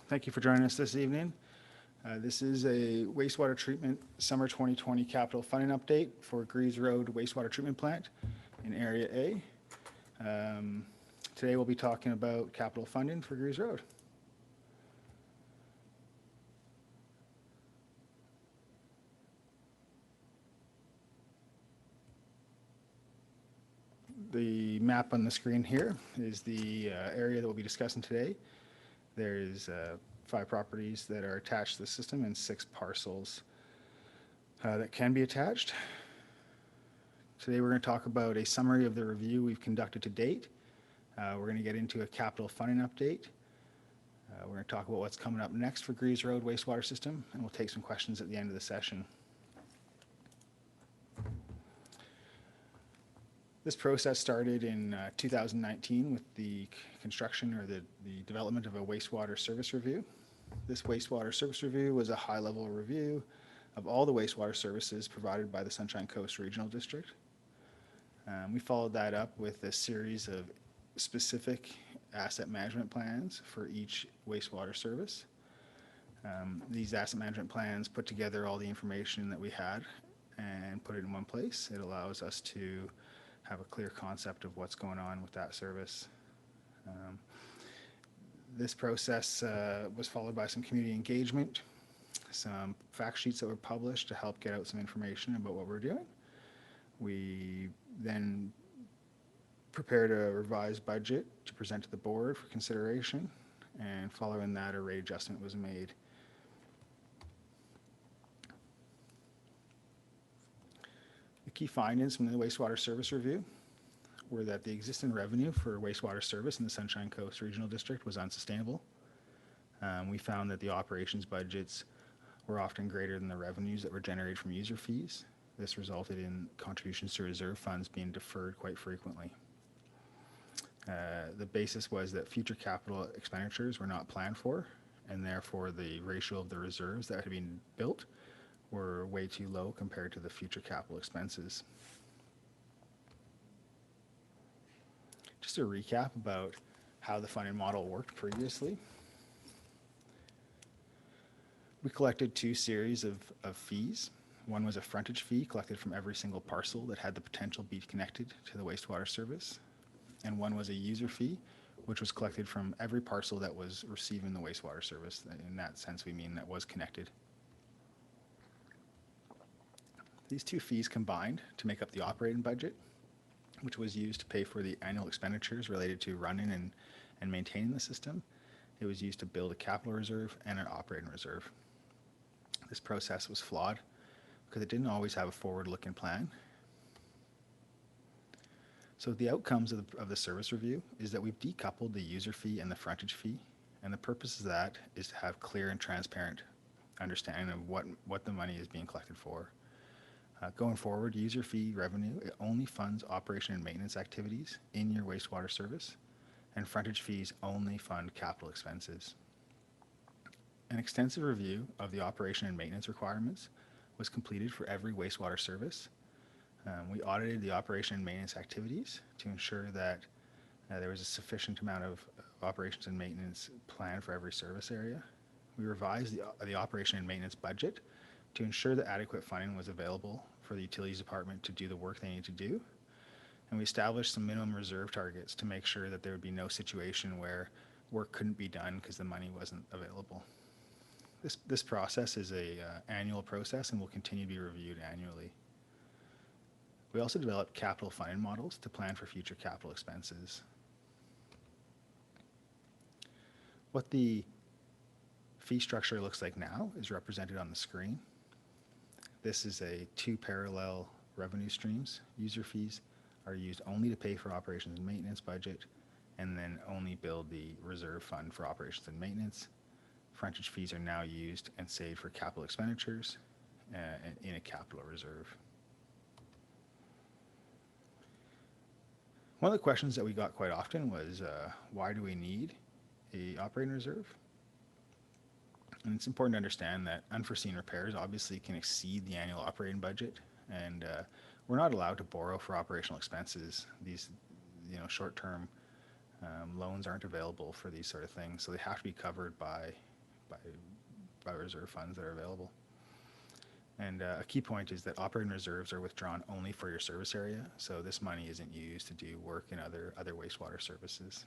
Thank you for joining us this evening. This is a wastewater treatment summer 2020 capital funding update for Greaves Road Wastewater Treatment Plant in Area A. Today we'll be talking about capital funding for Greaves Road. The map on the screen here is the area that we'll be discussing today. There's 5 properties that are attached to the system and 6 parcels that can be attached. Today we're going to talk about a summary of the review we've conducted to date. We're going to get into a capital funding update. We're going to talk about what's coming up next for Greaves Road Wastewater System, and we'll take some questions at the end of the session. This process started in 2019 with the construction or the development of a wastewater service review. This wastewater service review was a high-level review of all the wastewater services provided by the Sunshine Coast Regional District. We followed that up with a series of specific asset management plans for each wastewater service. These asset management plans put together all the information that we had and put it in one place. It allows us to have a clear concept of what's going on with that service. This process was followed by some community engagement, some fact sheets that were published to help get out some information about what we're doing. We then prepared a revised budget to present to the board for consideration, and following that, a rate adjustment was made. The key findings from the wastewater service review were that the existing revenue for wastewater service in the Sunshine Coast Regional District was unsustainable. We found that the operations budgets were often greater than the revenues that were generated from user fees. This resulted in contributions to reserve funds being deferred quite frequently. The basis was that future capital expenditures were not planned for, and therefore the ratio of the reserves that had been built were way too low compared to the future capital expenses. Just a recap about how the funding model worked previously. We collected 2 series of fees. One was a frontage fee collected from every single parcel that had the potential to be connected to the wastewater service. And one was a user fee, which was collected from every parcel that was receiving the wastewater service. In that sense, we mean that was connected. These 2 fees combined to make up the operating budget, which was used to pay for the annual expenditures related to running and maintaining the system. It was used to build a capital reserve and an operating reserve. This process was flawed because it didn't always have a forward-looking plan. So the outcomes of the service review is that we've decoupled the user fee and the frontage fee, and the purpose of that is to have clear and transparent understanding of what the money is being collected for. Going forward, user fee revenue, it only funds operation and maintenance activities in your wastewater service, and frontage fees only fund capital expenses. An extensive review of the operation and maintenance requirements was completed for every wastewater service. We audited the operation and maintenance activities to ensure that there was a sufficient amount of operations and maintenance planned for every service area. We revised the operation and maintenance budget to ensure that adequate funding was available for the utilities department to do the work they need to do. And we established some minimum reserve targets to make sure that there would be no situation where work couldn't be done because the money wasn't available. This process is an annual process and will continue to be reviewed annually. We also developed capital funding models to plan for future capital expenses. What the fee structure looks like now is represented on the screen. This is 2 parallel revenue streams. User fees are used only to pay for operations and maintenance budget, and then only build the reserve fund for operations and maintenance. Frontage fees are now used and saved for capital expenditures in a capital reserve. One of the questions that we got quite often was, why do we need an operating reserve? And it's important to understand that unforeseen repairs obviously can exceed the annual operating budget, and we're not allowed to borrow for operational expenses. These, short-term loans aren't available for these sort of things, so they have to be covered by by reserve funds that are available. And a key point is that operating reserves are withdrawn only for your service area, so this money isn't used to do work in other wastewater services.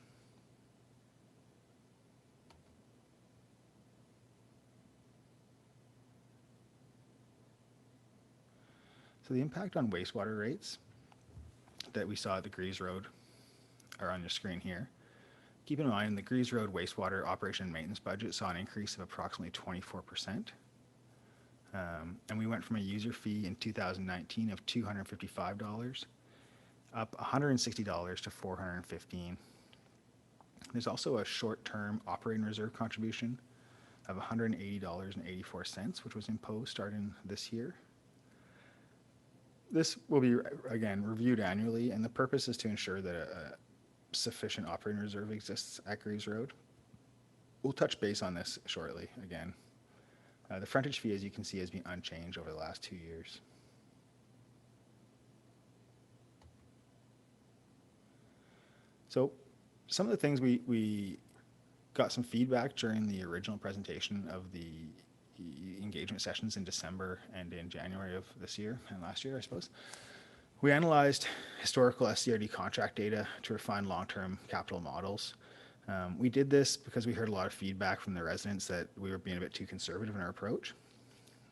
So the impact on wastewater rates that we saw at the Greaves Road are on your screen here. Keep in mind, the Greaves Road wastewater operation and maintenance budget saw an increase of approximately 24%. And we went from a user fee in 2019 of $255 up $160 to $415. There's also a short-term operating reserve contribution of $180.84, which was imposed starting this year. This will be, again, reviewed annually, and the purpose is to ensure that a sufficient operating reserve exists at Greaves Road. We'll touch base on this shortly again. The frontage fee, as you can see, has been unchanged over the last 2 years. So some of the things we got some feedback during the original presentation of the engagement sessions in December and in January of this year and last year, I suppose. We analyzed historical SCRD contract data to refine long-term capital models. We did this because we heard a lot of feedback from the residents that we were being a bit too conservative in our approach.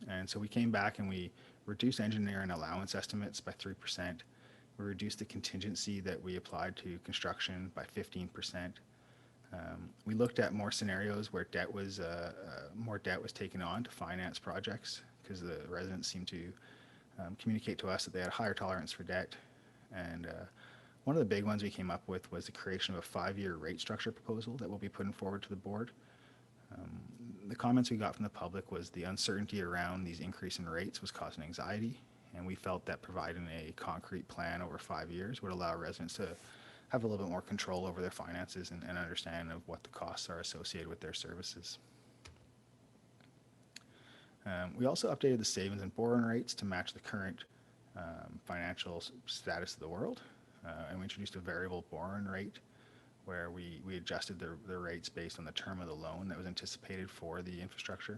And so we came back and we reduced engineering allowance estimates by 3%. We reduced the contingency that we applied to construction by 15%. We looked at more scenarios where more debt was taken on to finance projects, because the residents seemed to communicate to us that they had a higher tolerance for debt. And one of the big ones we came up with was the creation of a 5-year rate structure proposal that will be putting forward to the board. The comments we got from the public was the uncertainty around these increase in rates was causing anxiety, and we felt that providing a concrete plan over 5 years would allow residents to have a little bit more control over their finances and understand of what the costs are associated with their services. We also updated the savings and borrowing rates to match the current financial status of the world, and we introduced a variable borrowing rate where we adjusted the rates based on the term of the loan that was anticipated for the infrastructure.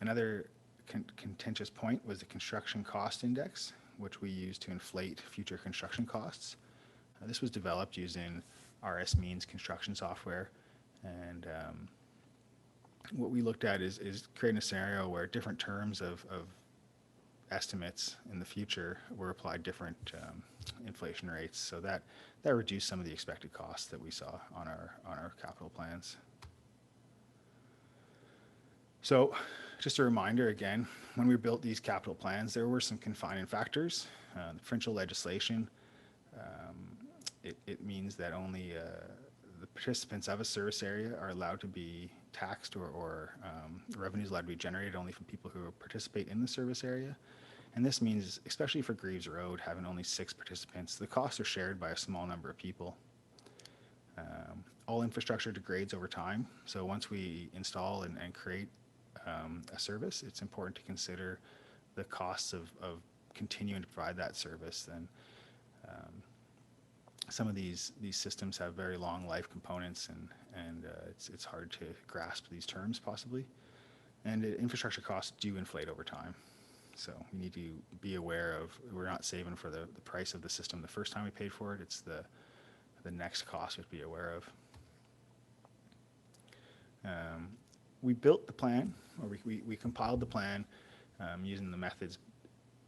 Another contentious point was the construction cost index, which we used to inflate future construction costs. This was developed using RS Means construction software, and what we looked at is creating a scenario where different terms of estimates in the future were applied different inflation rates, so that reduced some of the expected costs that we saw on our capital plans. So just a reminder again, when we built these capital plans, there were some confining factors. The provincial legislation, it means that only the participants of a service area are allowed to be taxed, or revenues allowed to be generated only from people who participate in the service area. And this means, especially for Greaves Road, having only 6 participants, the costs are shared by a small number of people. All infrastructure degrades over time, so once we install and create a service, it's important to consider the costs of continuing to provide that service. And some of these systems have very long life components, and it's hard to grasp these terms possibly. And infrastructure costs do inflate over time. So we need to be aware of, we're not saving for the price of the system the first time we paid for it, it's the next cost we have to be aware of. We built the plan, or we compiled the plan using the methods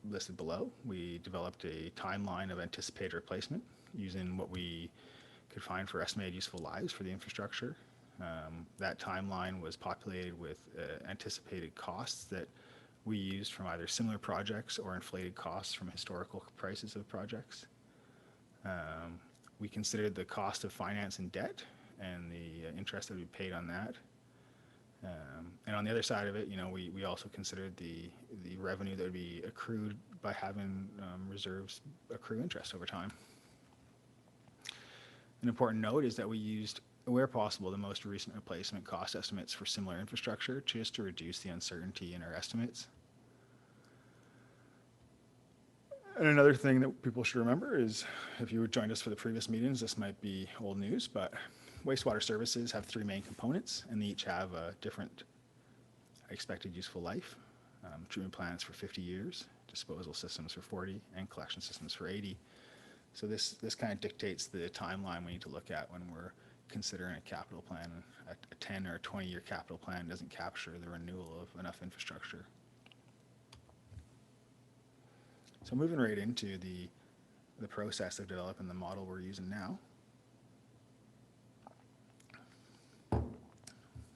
listed below. We developed a timeline of anticipated replacement using what we could find for estimated useful lives for the infrastructure. That timeline was populated with anticipated costs that we used from either similar projects or inflated costs from historical prices of projects. We considered the cost of finance and debt and the interest that we paid on that. And on the other side of it, we also considered the revenue that would be accrued by having reserves accrue interest over time. An important note is that we used, where possible, the most recent replacement cost estimates for similar infrastructure just to reduce the uncertainty in our estimates. And another thing that people should remember is, if you joined us for the previous meetings, this might be old news, but Wastewater services have three main components, and they each have a different expected useful life. Treatment plants for 50 years, disposal systems for 40, and collection systems for 80. So this kind of dictates the timeline we need to look at when we're considering a capital plan. A 10 or a 20-year capital plan doesn't capture the renewal of enough infrastructure. So moving right into the process of developing the model we're using now. I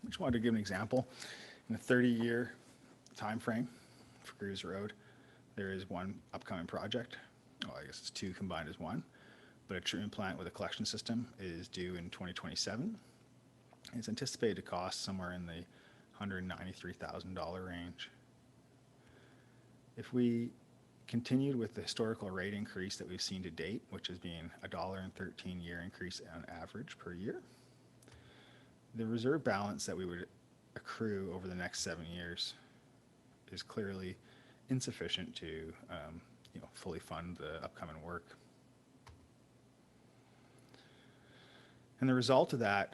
just wanted to give an example. In a 30-year time frame for Greaves Road, there is one upcoming project. Well, I guess it's two combined as one, but a treatment plant with a collection system is due in 2027. It's anticipated to cost somewhere in the $193,000 range. If we continued with the historical rate increase that we've seen to date, which has been $1.13 year increase on average per year, the reserve balance that we would accrue over the next 7 years is clearly insufficient to fully fund the upcoming work. And the result of that,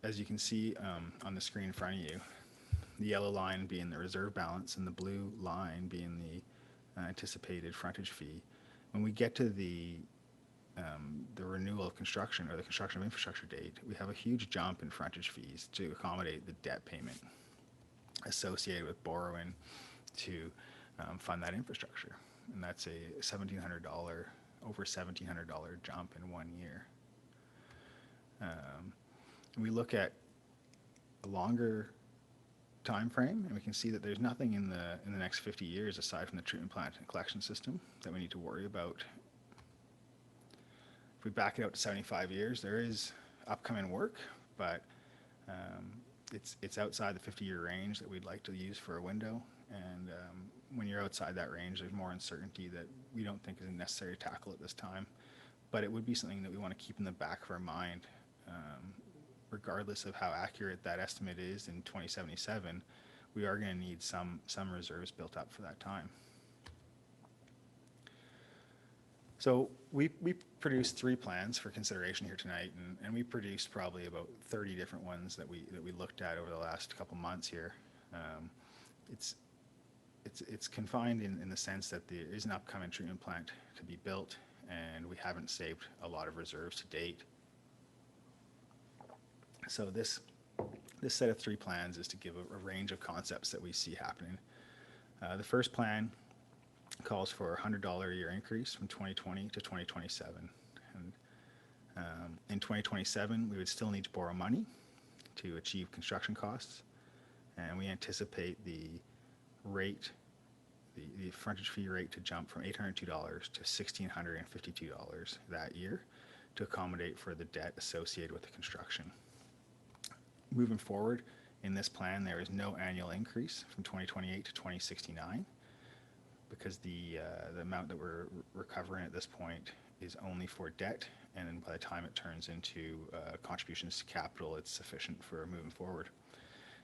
as you can see on the screen in front of you, the yellow line being the reserve balance and the blue line being the anticipated frontage fee. When we get to the renewal of construction or the construction of infrastructure date, we have a huge jump in frontage fees to accommodate the debt payment associated with borrowing to fund that infrastructure. And that's a over $1,700 jump in 1 year. We look at a longer time frame, and we can see that there's nothing in the next 50 years aside from the treatment plant and collection system that we need to worry about. If we back it out to 75 years, there is upcoming work, but it's outside the 50-year range that we'd like to use for a window. And when you're outside that range, there's more uncertainty that we don't think is necessary to tackle at this time. But it would be something that we want to keep in the back of our mind. Regardless of how accurate that estimate is in 2077, we are going to need some reserves built up for that time. So we produced 3 plans for consideration here tonight, and we produced probably about 30 different ones that we looked at over the last couple months here. It's confined in the sense that there is an upcoming treatment plant to be built, and we haven't saved a lot of reserves to date. So this set of 3 plans is to give a range of concepts that we see happening. The first plan calls for a $100 a year increase from 2020 to 2027. And in 2027, we would still need to borrow money to achieve construction costs, and we anticipate the frontage fee rate to jump from $802 to $1,652 that year to accommodate for the debt associated with the construction. Moving forward, in this plan, there is no annual increase from 2028 to 2069 because the amount that we're recovering at this point is only for debt, and then by the time it turns into contributions to capital, it's sufficient for moving forward.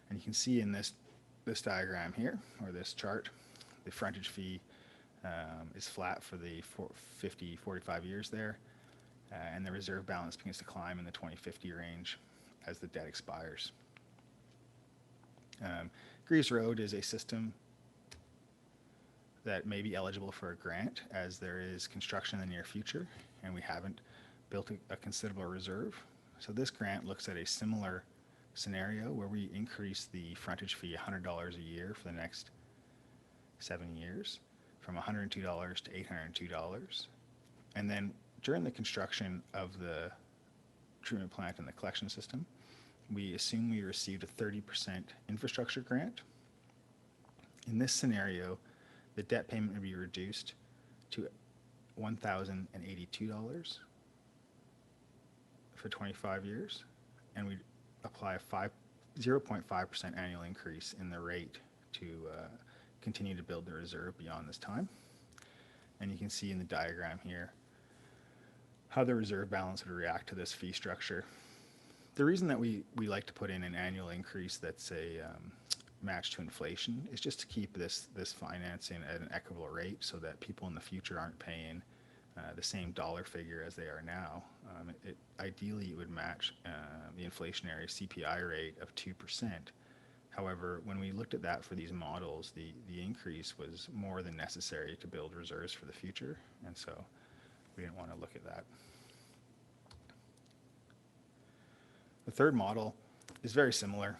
And you can see in this diagram here, or this chart, the frontage fee is flat for the 45 years there, and the reserve balance begins to climb in the 2050 range as the debt expires. Greaves Road is a system that may be eligible for a grant as there is construction in the near future and we haven't built a considerable reserve. So this grant looks at a similar scenario where we increase the frontage fee $100 a year for the next 7 years from $102 to $802. And then during the construction of the treatment plant and the collection system, we assume we received a 30% infrastructure grant. In this scenario, the debt payment would be reduced to $1,082 for 25 years, and we apply a 0.5% annual increase in the rate to continue to build the reserve beyond this time. And you can see in the diagram here how the reserve balance would react to this fee structure. The reason that we like to put in an annual increase that's a match to inflation is just to keep this financing at an equitable rate so that people in the future aren't paying the same dollar figure as they are now. Ideally, it would match the inflationary CPI rate of 2%. However, when we looked at that for these models, the increase was more than necessary to build reserves for the future, and so we didn't want to look at that. The third model is very similar.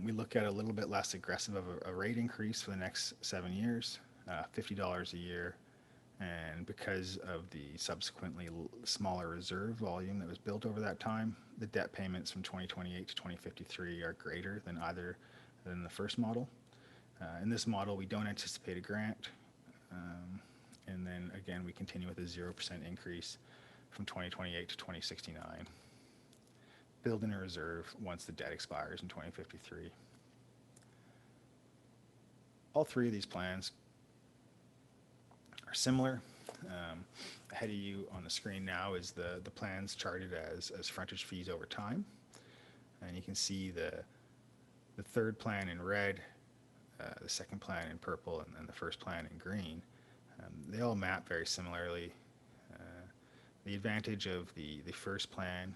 We look at a little bit less aggressive of a rate increase for the next 7 years, $50 a year, and because of the subsequently smaller reserve volume that was built over that time, the debt payments from 2028 to 2053 are greater than the first model. In this model, we don't anticipate a grant, and then again, we continue with a 0% increase from 2028 to 2069. Build in a reserve once the debt expires in 2053. All three of these plans are similar. Ahead of you on the screen now is the plans charted as frontage fees over time. And you can see the third plan in red, the second plan in purple, and the first plan in green. They all map very similarly. The advantage of the first plan,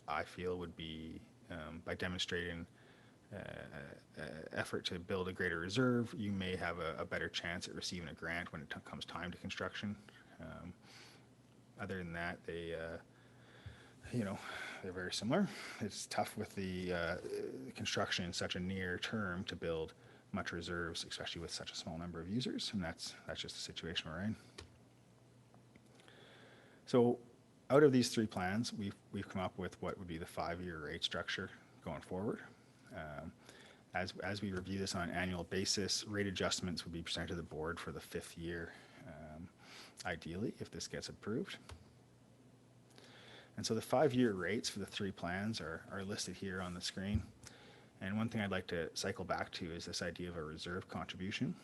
I feel, would be by demonstrating effort to build a greater reserve, you may have a better chance at receiving a grant when it comes time to construction. Other than that, they're very similar. It's tough with the construction in such a near term to build much reserves, especially with such a small number of users, and that's just the situation we're in. So out of these three plans, we've come up with what would be the 5-year rate structure going forward. As we review this on an annual basis, rate adjustments would be presented to the board for the 5th year, ideally, if this gets approved. And so the 5-year rates for the three plans are listed here on the screen. And one thing I'd like to cycle back to is this idea of a reserve contribution.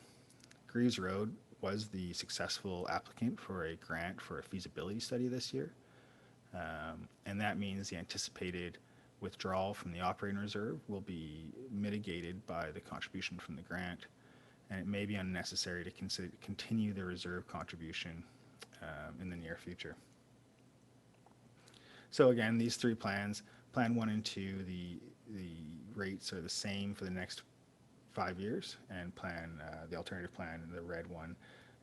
Greaves Road was the successful applicant for a grant for a feasibility study this year. And that means the anticipated withdrawal from the operating reserve will be mitigated by the contribution from the grant, and it may be unnecessary to continue the reserve contribution in the near future. So again, these three plans, Plan 1 and 2, the rates are the same for the next 5 years, and the alternative plan, the red one,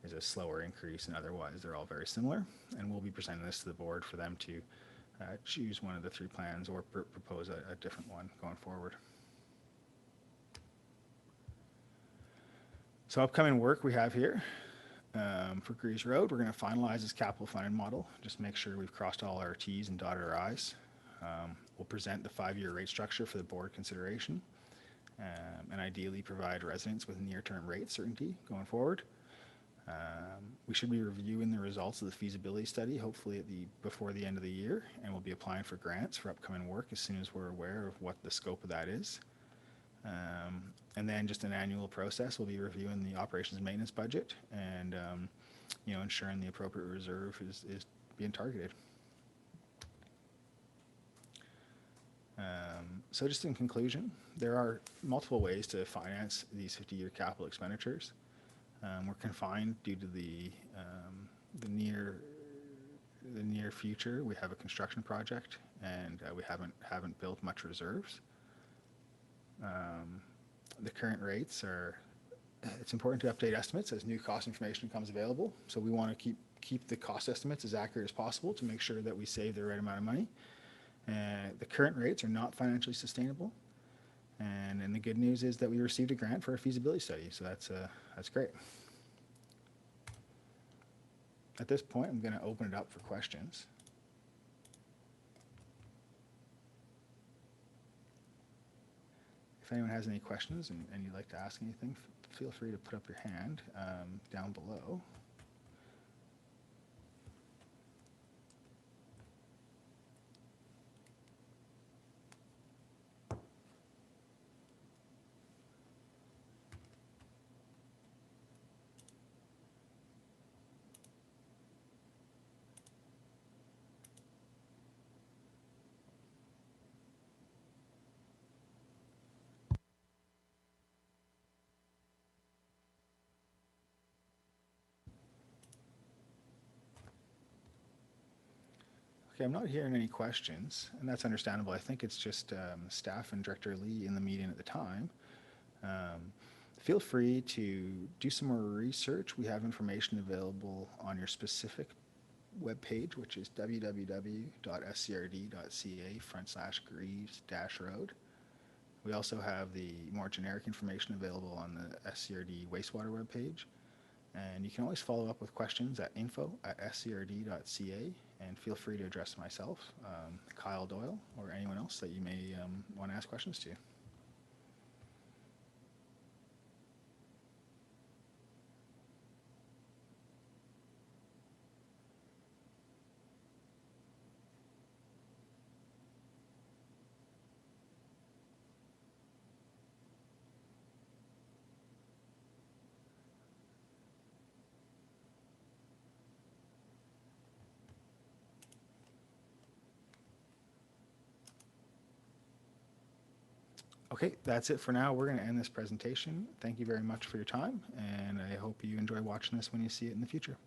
is a slower increase, and otherwise they're all very similar. And we'll be presenting this to the board for them to choose one of the three plans or propose a different one going forward. So upcoming work we have here for Greaves Road, we're going to finalize this capital funding model, just make sure we've crossed all our T's and dotted our I's. We'll present the 5-year rate structure for the board consideration, and ideally provide residents with near-term rate certainty going forward. We should be reviewing the results of the feasibility study, hopefully before the end of the year, and we'll be applying for grants for upcoming work as soon as we're aware of what the scope of that is. And then just an annual process, we'll be reviewing the operations and maintenance budget and ensuring the appropriate reserve is being targeted. So just in conclusion, there are multiple ways to finance these 50-year capital expenditures. We're confined due to the near future. We have a construction project, and we haven't built much reserves. The current rates it's important to update estimates as new cost information becomes available. So we want to keep the cost estimates as accurate as possible to make sure that we save the right amount of money. The current rates are not financially sustainable. And the good news is that we received a grant for a feasibility study, so that's great. At this point, I'm going to open it up for questions. If anyone has any questions and you'd like to ask anything, feel free to put up your hand down below. Okay, I'm not hearing any questions, and that's understandable. I think it's just staff and Director Lee in the meeting at the time. Um, Feel free to do some more research. We have information available on your specific webpage, which is www.scrd.ca/Greaves-road. We also have the more generic information available on the SCRD Wastewater webpage. And you can always follow up with questions at info@scrd.ca, and feel free to address myself, Kyle Doyle, or anyone else that you may want to ask questions to. Okay, that's it for now. We're going to end this presentation. Thank you very much for your time, and I hope you enjoy watching this when you see it in the future.